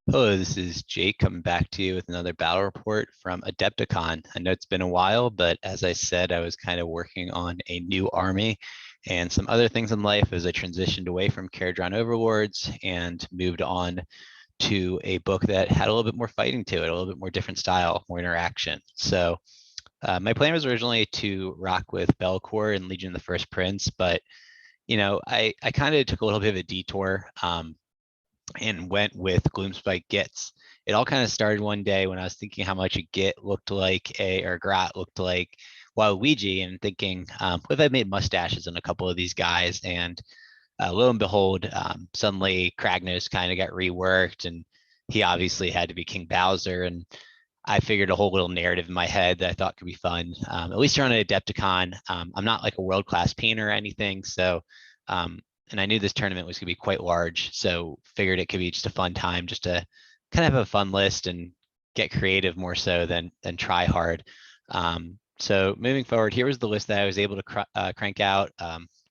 Hello, this is Jake coming back to you with another battle report from Adepticon. I know it's been a while, but as I said, I was kind of working on a new army and some other things in life as I transitioned away from Caradron Overlords and moved on to a book that had a little bit more fighting to it, a little bit more different style, more interaction. So my plan was originally to rock with Belcourt and Legion of the First Prince, but I kind of took a little bit of a detour. And went with Gloomspite Gitz. It all kind of started one day when I was thinking how much a Git looked like or Grot looked like Waluigi, and thinking, what if I made mustaches on a couple of these guys? And lo and behold, suddenly Kragnos kind of got reworked, and he obviously had to be King Bowser. And I figured a whole little narrative in my head that I thought could be fun. At least you're on an Adepticon. I'm not like a world-class painter or anything, so and I knew this tournament was going to be quite large, so figured it could be just a fun time just to kind of have a fun list and get creative more so than try hard. So moving forward, here was the list that I was able to crank out.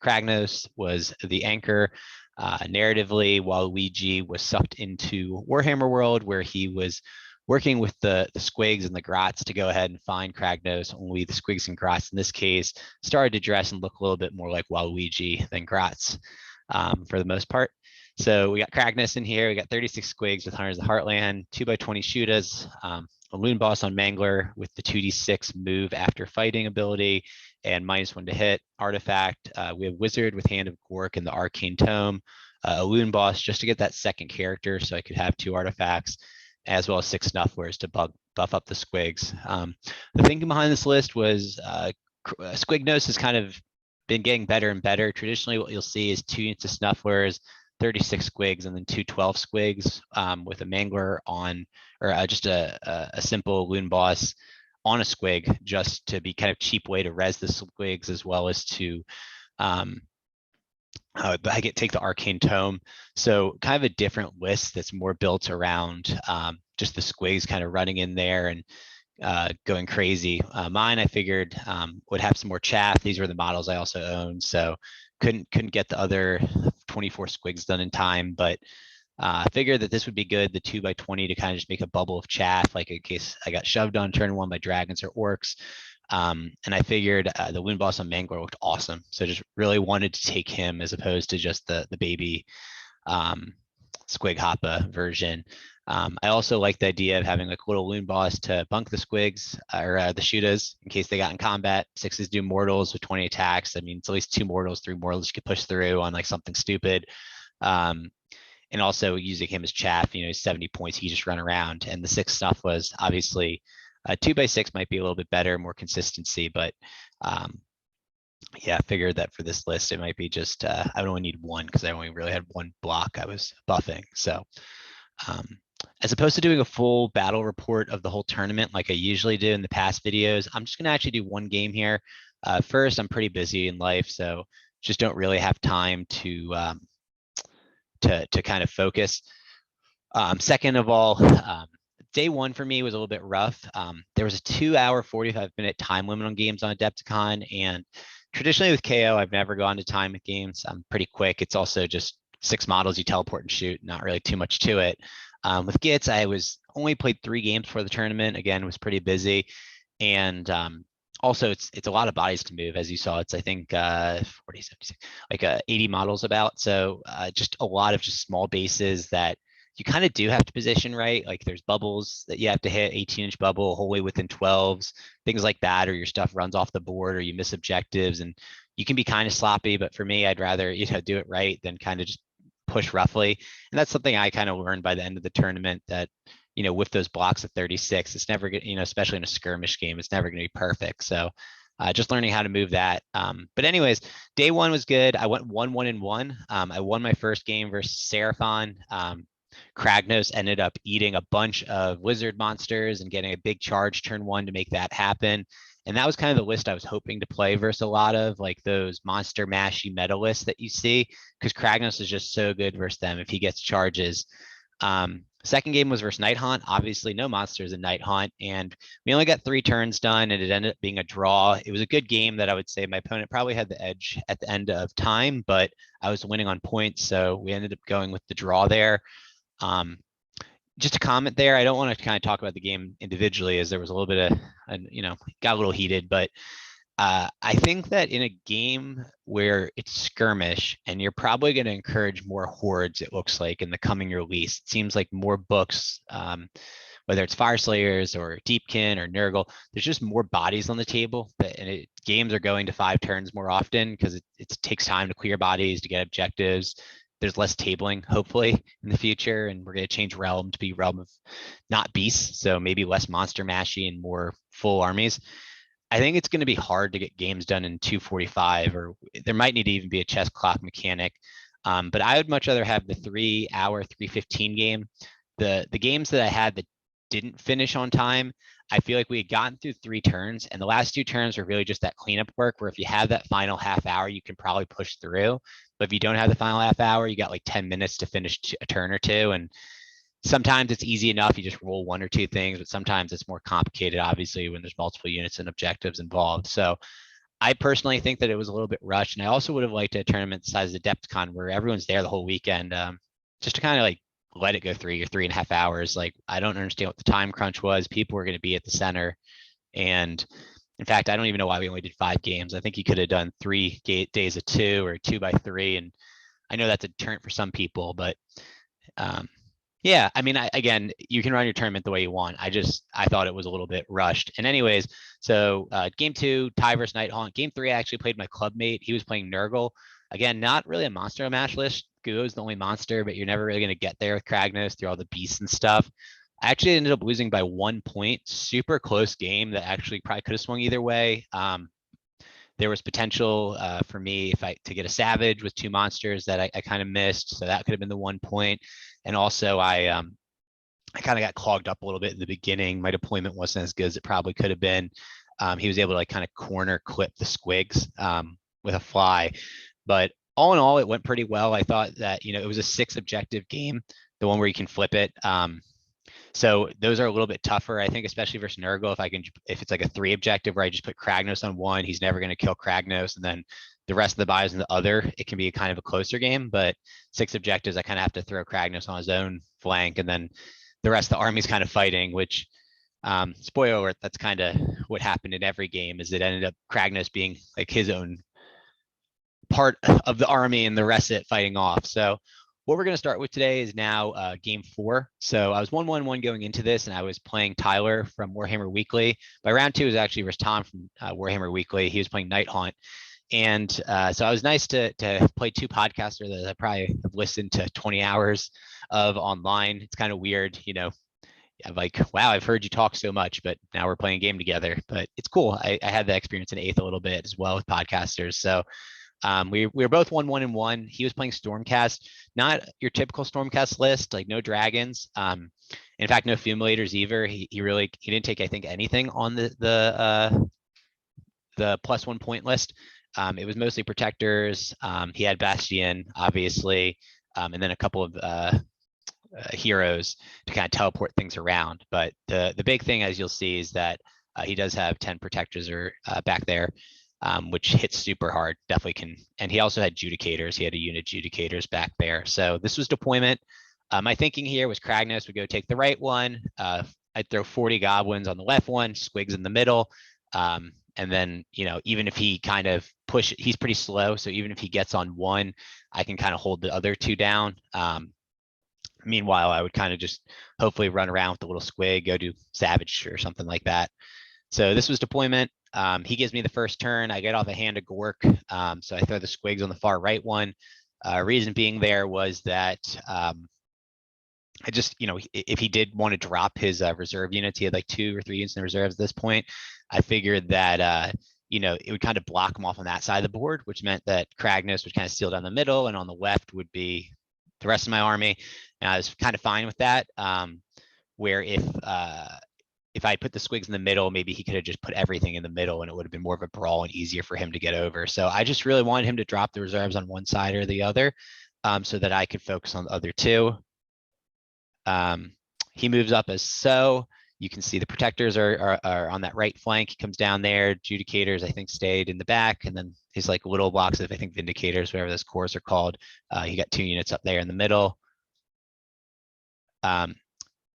Kragnos was the anchor. Narratively, Waluigi was sucked into Warhammer World, where he was working with the Squigs and the Grots to go ahead and find Kragnos. Only the Squigs and Grots in this case started to dress and look a little bit more like Waluigi than Grots for the most part. So we got Kragnos in here. We got 36 Squigs with Hunters of the Heartland, 2x20 Shooters, a Loon Boss on Mangler with the 2d6 move after fighting ability and -1 to hit artifact. We have Wizard with Hand of Gork and the Arcane Tome, a Loon Boss just to get that second character so I could have 2 artifacts, as well as 6 Snufflers to buff up the Squigs. The thinking behind this list was Squignos has kind of been getting better and better. Traditionally, what you'll see is 2 units of Snufflers, 36 Squigs, and then 2 12 Squigs with a Mangler on, or just a simple Loon Boss on a Squig, just to be kind of cheap way to res the Squigs, as well as to take the Arcane Tome. So kind of a different list that's more built around just the Squigs kind of running in there and going crazy. Mine, I figured, would have some more chaff. These were the models I also owned, so couldn't get the other 24 Squigs done in time, but I figured that this would be good, the 2x20, to kind of just make a bubble of chaff, like in case I got shoved on turn 1 by dragons or orcs. And I figured the Loon Boss on Mangler looked awesome, so just really wanted to take him as opposed to just the baby Squig Hoppa version. I also like the idea of having like a little Loon Boss to bunk the Squigs or the Shooters in case they got in combat. 6s do mortals with 20 attacks. I mean, it's at least 2 mortals, 3 mortals you could push through on like something stupid. And also using him as chaff, 70 points, he just run around. And the 6 stuff was obviously 2x6 might be a little bit better, more consistency, but yeah, I figured that for this list, it might be just, I only need 1 because I only really had 1 block I was buffing. So as opposed to doing a full battle report of the whole tournament like I usually do in the past videos, I'm just going to actually do 1 game here. First, I'm pretty busy in life, so just don't really have time to kind of focus. Second of all, day 1 for me was a little bit rough. There was a 2-hour, 45-minute time limit on games on Adepticon, and traditionally with KO, I've never gone to time with games. I'm pretty quick. It's also just 6 models you teleport and shoot, not really too much to it. With Gitz, I was only played 3 games for the tournament. Again, was pretty busy, and also it's a lot of bodies to move, as you saw. It's I think 40, 76, like 80 models about. So just a lot of just small bases that you kind of do have to position right. Like there's bubbles that you have to hit, 18-inch bubble, wholly within 12s, things like that, or your stuff runs off the board, or you miss objectives, and you can be kind of sloppy. But for me, I'd rather do it right than kind of just push roughly. And that's something I kind of learned by the end of the tournament, that with those blocks of 36, it's never gonna, especially in a skirmish game, it's never going to be perfect. So just learning how to move that. But anyways, day 1 was good. I went 1-1-1. I won my first game versus Seraphon. Kragnos ended up eating a bunch of wizard monsters and getting a big charge turn 1 to make that happen. And that was kind of the list I was hoping to play versus a lot of like those monster mashy meta lists that you see, because Kragnos is just so good versus them if he gets charges. Second game was versus Night Haunt. Obviously, no monsters in Night Haunt, and we only got 3 turns done, and it ended up being a draw. It was a good game that I would say my opponent probably had the edge at the end of time, but I was winning on points, so we ended up going with the draw there. just a comment there. I don't want to kind of talk about the game individually, as there was a little bit of, got a little heated, but I think that in a game where it's skirmish and you're probably going to encourage more hordes, it looks like in the coming release, it seems like more books, whether it's Fire Slayers or Deepkin or Nurgle, there's just more bodies on the table, and games are going to 5 turns more often because it takes time to clear bodies, to get objectives. There's less tabling, hopefully, in the future, and we're going to change Realm to be Realm of not beasts, so maybe less monster mashy and more full armies. I think it's going to be hard to get games done in 2:45, or there might need to even be a chess clock mechanic. But I would much rather have the 3-hour, 3:15 game. The games that I had that didn't finish on time, I feel like we had gotten through 3 turns, and the last 2 turns were really just that cleanup work, where if you have that final half hour, you can probably push through. But if you don't have the final half hour, you got like 10 minutes to finish a turn or two. And sometimes it's easy enough, you just roll 1 or 2 things, but sometimes it's more complicated, obviously, when there's multiple units and objectives involved. So I personally think that it was a little bit rushed, and I also would have liked a tournament the size of Adepticon where everyone's there the whole weekend, just to kind of like let it go 3 or 3.5 hours. Like, I don't understand what the time crunch was. People were going to be at the center, and in fact, I don't even know why we only did 5 games. I think you could have done 3 days of 2 or 2 by 3, and I know that's a deterrent for some people, but yeah, I mean, again, you can run your tournament the way you want. I thought it was a little bit rushed. And anyways, so game 2, Ty versus Nighthaunt. Game 3, I actually played my club mate. He was playing Nurgle. Again, not really a monster match list. Guo is the only monster, but you're never really going to get there with Kragnos through all the beasts and stuff. I actually ended up losing by 1 point. Super close game that actually probably could have swung either way. There was potential for me to get a Savage with 2 monsters that I kind of missed. So that could have been the 1 point. And also I kind of got clogged up a little bit in the beginning. My deployment wasn't as good as it probably could have been. He was able to like kind of corner clip the squigs with a fly. But all in all, it went pretty well. I thought that, it was a 6 objective game, the one where you can flip it. So those are a little bit tougher, I think, especially versus Nurgle. If it's like a 3 objective where I just put Kragnos on 1, he's never going to kill Kragnos, and then the rest of the buys in the other, it can be kind of a closer game. But 6 objectives, I kind of have to throw Kragnos on his own flank, and then the rest of the army's kind of fighting, which, spoiler alert, that's kind of what happened in every game, is it ended up Kragnos being like his own part of the army and the rest of it fighting off. So what we're going to start with today is now game 4. So I was 1-1-1 going into this, and I was playing Tyler from Warhammer Weekly. By round 2 was actually versus Tom from Warhammer Weekly. He was playing Nighthaunt. And so I was nice to play 2 podcasters that I probably have listened to 20 hours of online. It's kind of weird, I'm like, wow, I've heard you talk so much, but now we're playing a game together. But it's cool. I had that experience in 8th a little bit as well with podcasters. So we were both 1-1-1. He was playing Stormcast, not your typical Stormcast list, like no dragons. In fact, no fumilators either. He didn't take, I think, anything on the +1 point list. It was mostly protectors. He had Bastion, obviously, and then a couple of heroes to kind of teleport things around. But the big thing, as you'll see, is that he does have 10 protectors back there. Which hits super hard, definitely can. And he also had Judicators. He had a unit Judicators back there. So this was deployment. My thinking here was Kragnos would go take the right one. I'd throw 40 goblins on the left one, Squigs in the middle. And then, even if he kind of he's pretty slow. So even if he gets on 1, I can kind of hold the other 2 down. Meanwhile, I would kind of just hopefully run around with the little Squig, go do Savage or something like that. So this was deployment. He gives me the first turn. I get off a hand of Gork. So I throw the Squigs on the far right one. Reason being there was that I just, if he did want to drop his reserve units, he had like 2 or 3 units in reserves at this point. I figured that, it would kind of block him off on that side of the board, which meant that Kragnos would kind of steal down the middle, and on the left would be the rest of my army. And I was kind of fine with that. Where if I put the Squigs in the middle, maybe he could have just put everything in the middle, and it would have been more of a brawl and easier for him to get over. So I just really wanted him to drop the reserves on one side or the other, so that I could focus on the other 2. He moves up as so. You can see the protectors are on that right flank. He comes down there. Judicators, I think, stayed in the back, and then his like little blocks of, I think, Vindicators, whatever those cores are called. He got 2 units up there in the middle.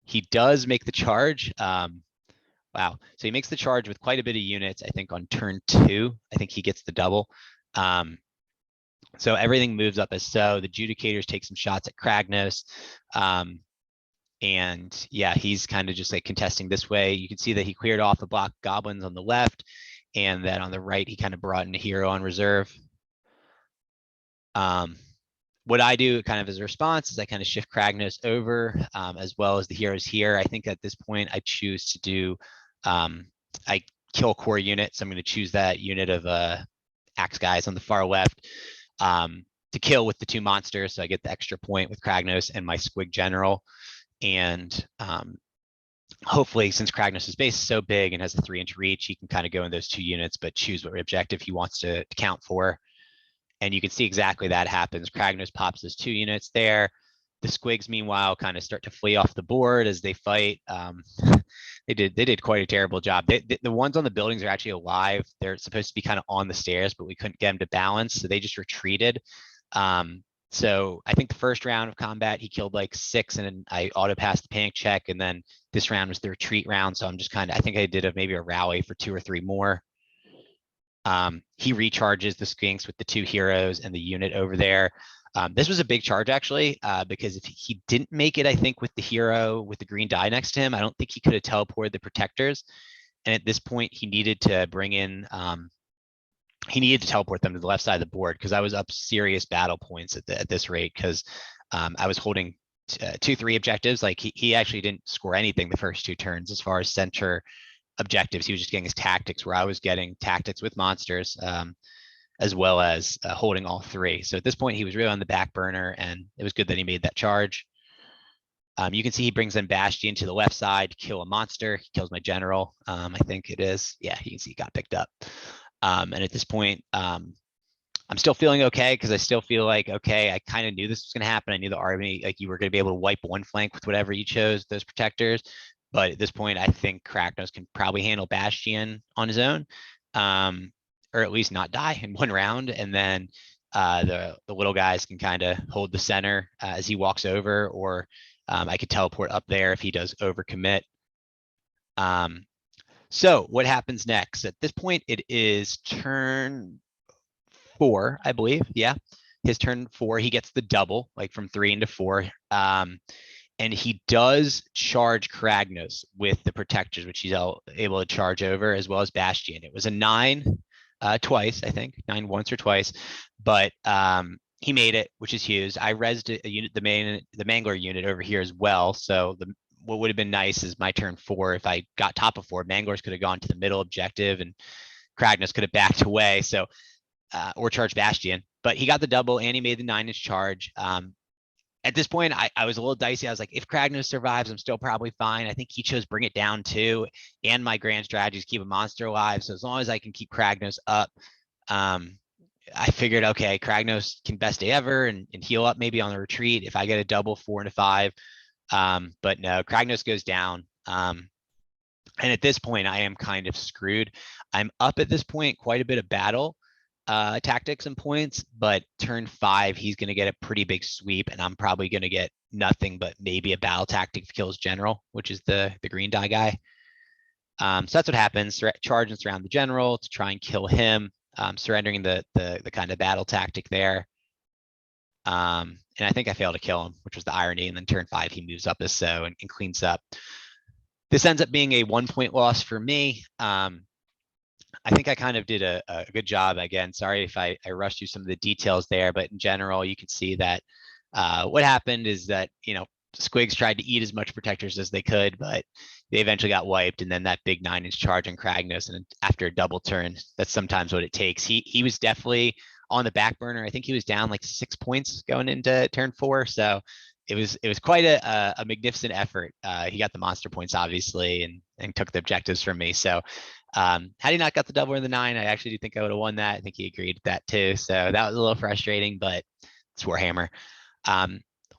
He does make the charge. Wow. So he makes the charge with quite a bit of units, I think on turn 2. I think he gets the double. So everything moves up as so. The Judicators take some shots at Kragnos. And yeah, he's kind of just like contesting this way. You can see that he cleared off the block goblins on the left, and that on the right, he kind of brought in a hero on reserve. What I do kind of as a response is I kind of shift Kragnos over, as well as the heroes here. I think at this point I choose to do, I kill core unit. So I'm going to choose that unit of axe guys on the far left to kill with the 2 monsters. So I get the extra point with Kragnos and my Squig General. And hopefully, since Kragnos' base is so big and has a 3-inch reach, he can kind of go in those 2 units, but choose what objective he wants to count for. And you can see exactly that happens. Kragnos pops those 2 units there. The Squigs, meanwhile, kind of start to flee off the board as they fight. They did quite a terrible job. The ones on the buildings are actually alive. They're supposed to be kind of on the stairs, but we couldn't get them to balance, so they just retreated. So I think the first round of combat, he killed like 6, and then I auto passed the panic check, and then this round was the retreat round. So I'm just kind of, I think I did maybe a rally for 2 or 3 more. He recharges the Skinks with the 2 heroes and the unit over there. This was a big charge actually, because if he didn't make it, I think with the hero with the green die next to him, I don't think he could have teleported the protectors. And at this point, he needed to bring in, he needed to teleport them to the left side of the board, because I was up serious battle points at this rate, because I was holding 2-3 objectives. Like he actually didn't score anything the first 2 turns as far as center objectives. He was just getting his tactics, where I was getting tactics with monsters, as well as holding all 3. So at this point, he was really on the back burner, and it was good that he made that charge. You can see he brings in Bastion to the left side to kill a monster. He kills my general. I think it is. Yeah, you can see he got picked up. And at this point, I'm still feeling okay, because I still feel like, okay, I kind of knew this was going to happen. I knew the army, like, you were going to be able to wipe one flank with whatever you chose, those protectors. But at this point, I think Kragnos can probably handle Bastion on his own, or at least not die in 1 round. And then the little guys can kind of hold the center as he walks over, or I could teleport up there if he does overcommit. So what happens next? At this point, it is turn 4, I believe. Yeah, his turn 4. He gets the double, like from 3 into 4. And he does charge Kragnos with the protectors, which he's able to charge over, as well as Bastion. It was a 9 twice, I think, 9 once or twice, but he made it, which is huge. I rezzed a unit, the Mangler unit over here as well. So what would have been nice is my turn 4, if I got top of 4, Manglers could have gone to the middle objective, and Kragnos could have backed away. So or charged Bastion, but he got the double and he made the 9-inch charge. At this point, I was a little dicey. I was like, if Kragnos survives, I'm still probably fine. I think he chose bring it down too, and my grand strategy is keep a monster alive. So as long as I can keep Kragnos up, I figured, okay, Kragnos can best day ever and heal up maybe on the retreat if I get a double 4 into 5. But no, Kragnos goes down. And at this point, I am kind of screwed. I'm up at this point quite a bit of battle tactics and points, but turn 5, he's going to get a pretty big sweep, and I'm probably going to get nothing but maybe a battle tactic if kills general, which is the green die guy. So that's what happens. Charge and surround the general to try and kill him, surrendering the kind of battle tactic there. And I think I failed to kill him, which was the irony. And then turn 5, he moves up as so and cleans up. This ends up being a 1-point loss for me. I think I kind of did a good job. Again, sorry if I rushed you some of the details there, but in general, you can see that what happened is that, Squigs tried to eat as much protectors as they could, but they eventually got wiped. And then that big 9-inch charge on Kragnos, and after a double turn, that's sometimes what it takes. He was definitely on the back burner. I think he was down like 6 points going into turn 4. So it was quite a magnificent effort. He got the monster points, obviously, and took the objectives from me. So had he not got the double or the 9, I actually do think I would have won that. I think he agreed with that too. So that was a little frustrating, but it's Warhammer.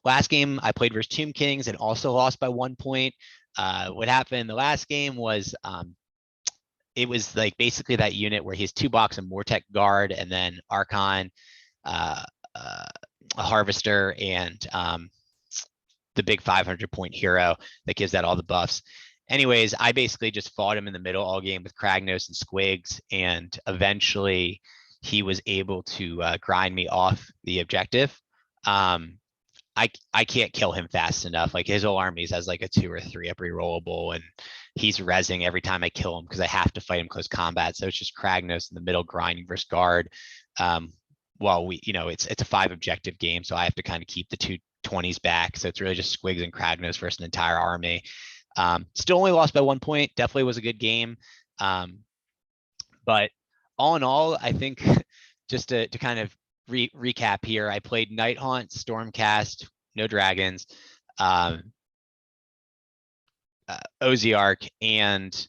Last game I played versus Tomb Kings and also lost by 1 point. What happened in the last game was it was like basically that unit where he has 2 blocks of Mortec Guard, and then Archon, a Harvester, and the big 500-point hero that gives that all the buffs. Anyways, I basically just fought him in the middle all game with Kragnos and Squigs, and eventually he was able to grind me off the objective. I can't kill him fast enough. Like his whole armies has like a 2 or 3 up rerollable, and he's rezzing every time I kill him because I have to fight him close combat. So it's just Kragnos in the middle grinding versus guard. While we, it's a 5 objective game, so I have to kind of keep the 2 20s back. So it's really just Squigs and Kragnos versus an entire army. Still only lost by 1 point. Definitely was a good game. But all in all, I think just to kind of recap here, I played Nighthaunt, Stormcast, no dragons, Oziark, and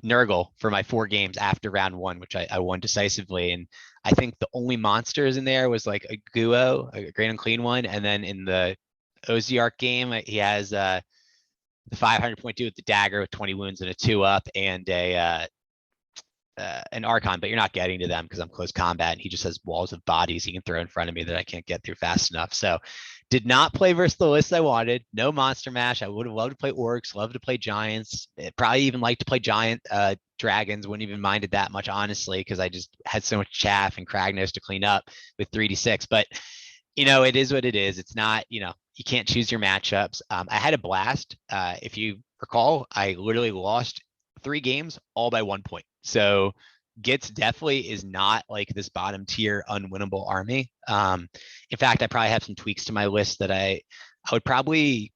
Nurgle for my 4 games after round 1, which I won decisively. And I think the only monsters in there was like a Guo, a Great Unclean one, and then in the Oziark game, he has the 500-point dude with the dagger with 20 wounds and a 2-up, and an Archon, but you're not getting to them because I'm close combat, and he just has walls of bodies he can throw in front of me that I can't get through fast enough. So did not play versus the list I wanted. No monster mash. I would have loved to play orcs, loved to play giants. Probably even like to play giant dragons. Wouldn't even minded that much, honestly, because I just had so much chaff and Kragnos to clean up with 3d6. But it is what it is. It's not, you can't choose your matchups. I had a blast. If you recall, I literally lost 3 games all by 1 point. So Gitz definitely is not like this bottom tier unwinnable army. In fact, I probably have some tweaks to my list that I would probably,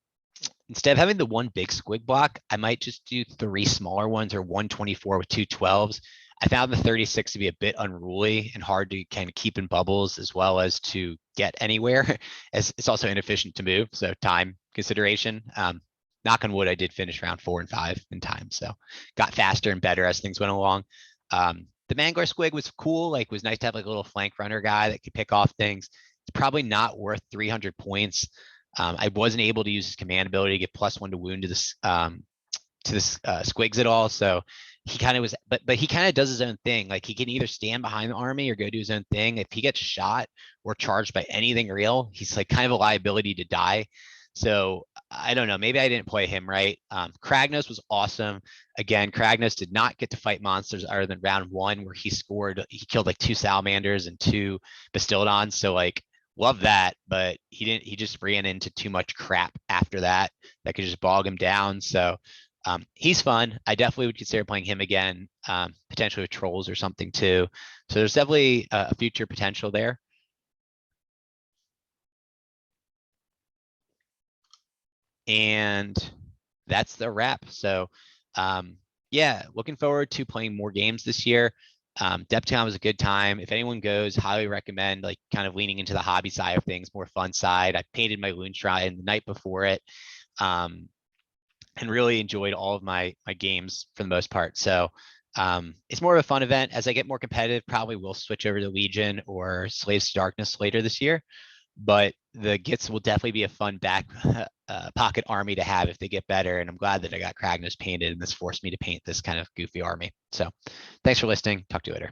instead of having the 1 big squig block, I might just do 3 smaller ones, or 124 with 2 12s. I found the 36 to be a bit unruly and hard to kind of keep in bubbles, as well as to get anywhere, as it's also inefficient to move. So time consideration. Knock on wood, I did finish round 4 and 5 in time, so got faster and better as things went along. The Mangler Squig was cool. Like, was nice to have like a little flank runner guy that could pick off things. It's probably not worth 300 points. I wasn't able to use his command ability to get +1 to wound to this Squigs at all. So he kind of was, but he kind of does his own thing. Like, he can either stand behind the army or go do his own thing. If he gets shot or charged by anything real, he's like kind of a liability to die. So I don't know, maybe I didn't play him right. Kragnos was awesome. Again, Kragnos did not get to fight monsters other than round 1, where he killed like 2 salamanders and 2 bastildons. So like, love that, but he just ran into too much crap after that could just bog him down. So he's fun. I definitely would consider playing him again, potentially with trolls or something too. So there's definitely a future potential there. And that's the wrap. So yeah, looking forward to playing more games this year. Adepticon was a good time. If anyone goes, highly recommend like kind of leaning into the hobby side of things, more fun side. I painted my Loon Shrine the night before it, and really enjoyed all of my games for the most part. So it's more of a fun event. As I get more competitive, probably will switch over to Legion or Slaves to Darkness later this year. But the Gitz will definitely be a fun back pocket army to have if they get better. And I'm glad that I got Kragnos painted, and this forced me to paint this kind of goofy army. So thanks for listening. Talk to you later.